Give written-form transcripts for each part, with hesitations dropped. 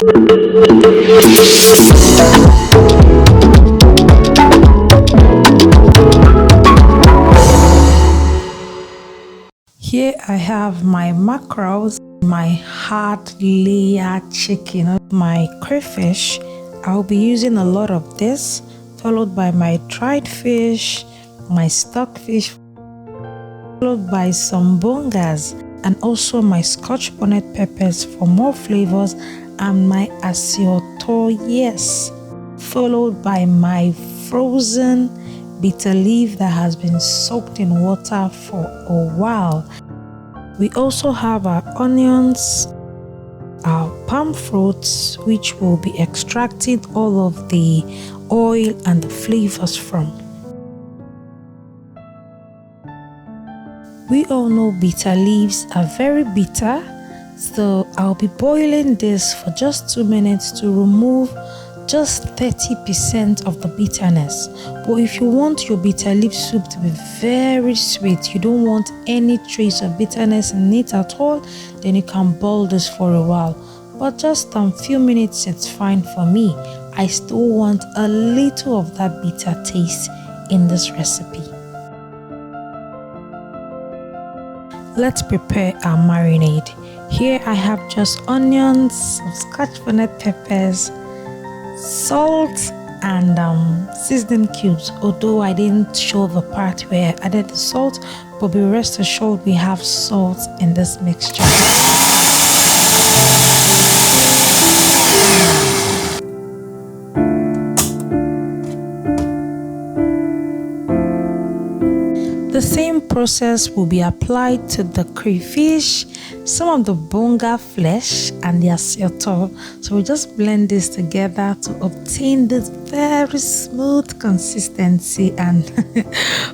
Here I have my mackerels, my hard layer chicken, my crayfish. I'll be using a lot of this, followed by my dried fish, my stockfish, followed by some bongas, and also my scotch bonnet peppers for more flavors, and my Asiostor, yes, followed by my frozen bitter leaf that has been soaked in water for a while. We also have our onions, our palm fruits, which we'll be extracting all of the oil and the flavors from. We all know bitter leaves are very bitter, so I'll be boiling this for just 2 minutes to remove just 30% of the bitterness. But if you want your bitter leaf soup to be very sweet, you don't want any trace of bitterness in it at all, then you can boil this for a while. But just a few minutes, it's fine for me. I still want a little of that bitter taste in this recipe. Let's prepare our marinade. Here I have just onions, some scotch bonnet peppers, salt, and seasoning cubes, although I didn't show the part where I added the salt, but be rest assured we have salt in this mixture. The same process will be applied to the crayfish, some of the bonga flesh, and the Asiostor. So we just blend this together to obtain this very smooth consistency, and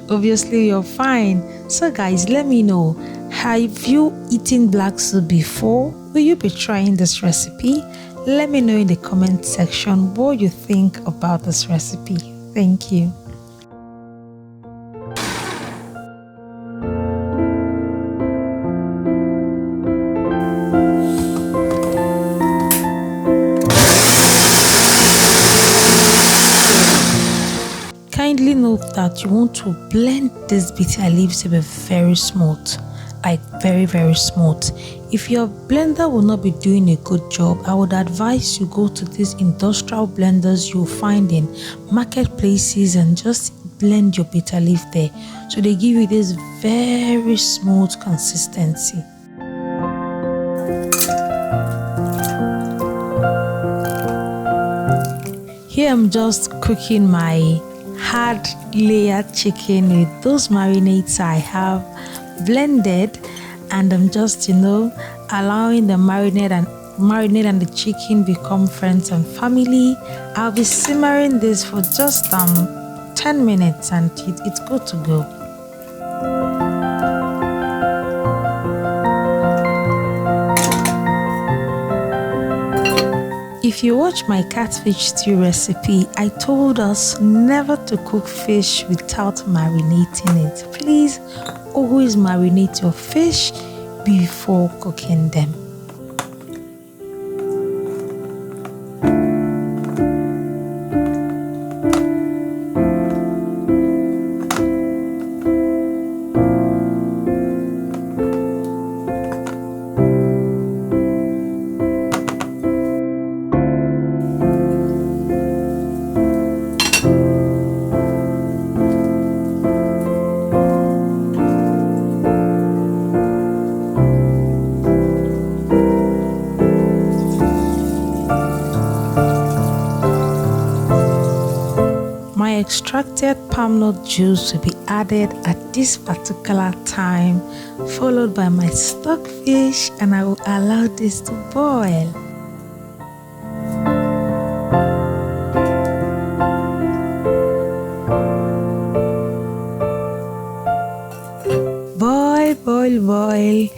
obviously you're fine. So guys, let me know, have you eaten black soup before? Will you be trying this recipe? Let me know in the comment section what you think about this recipe. Thank you. Kindly note that you want to blend this bitter leaves to be very smooth, like very smooth. If your blender will not be doing a good job, I would advise you go to these industrial blenders you'll find in marketplaces and just blend your bitter leaf there, so they give you this very smooth consistency. Here I'm just cooking my hard layer chicken with those marinades I have blended, and I'm just allowing the marinade and the chicken become friends and family. I'll be simmering this for just 10 minutes and it's good to go. If you watch my catfish stew recipe, I told us never to cook fish without marinating it. Please always marinate your fish before cooking them. My extracted palm nut juice will be added at this particular time, followed by my stockfish, and I will allow this to boil. Boil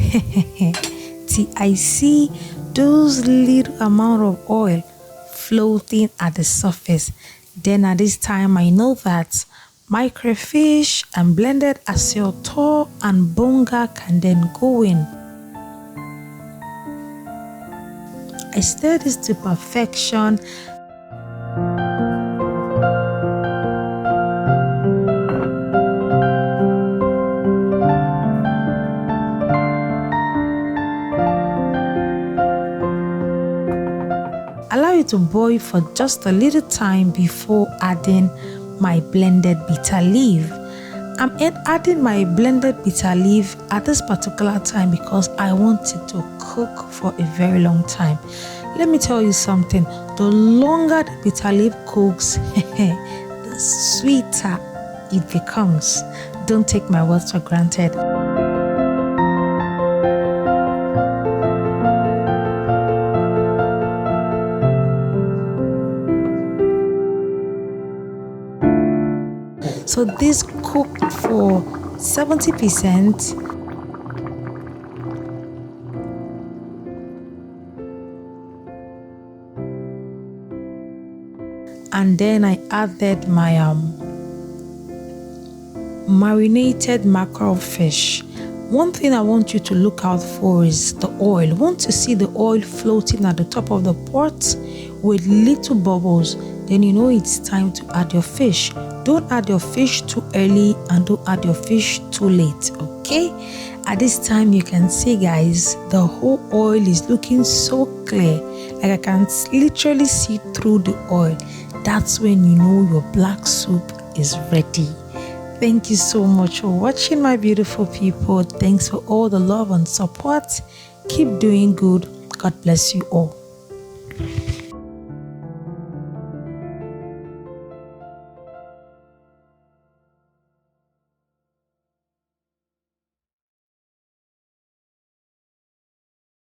till I see those little amount of oil floating at the surface. Then at this time I know that my crayfish and blended Asiostor and Bonga can then go in. I I stir this to perfection. Allow it to boil for just a little time before adding my blended bitter leaf. I'm adding my blended bitter leaf at this particular time because I want it to cook for a very long time. Let me tell you something, the longer the bitter leaf cooks, the sweeter it becomes. Don't take my words for granted. So this cooked for 70%. And then I added my marinated mackerel fish. One thing I want you to look out for is the oil. Want to see the oil floating at the top of the pot with little bubbles, then you know it's time to add your fish. Don't add your fish too early and don't add your fish too late, okay? At this time you can see, guys, the whole oil is looking so clear, like I can literally see through the oil. That's when you know your black soup is ready. Thank you so much for watching, my beautiful people. Thanks for all the love and support. Keep doing good. God bless you all.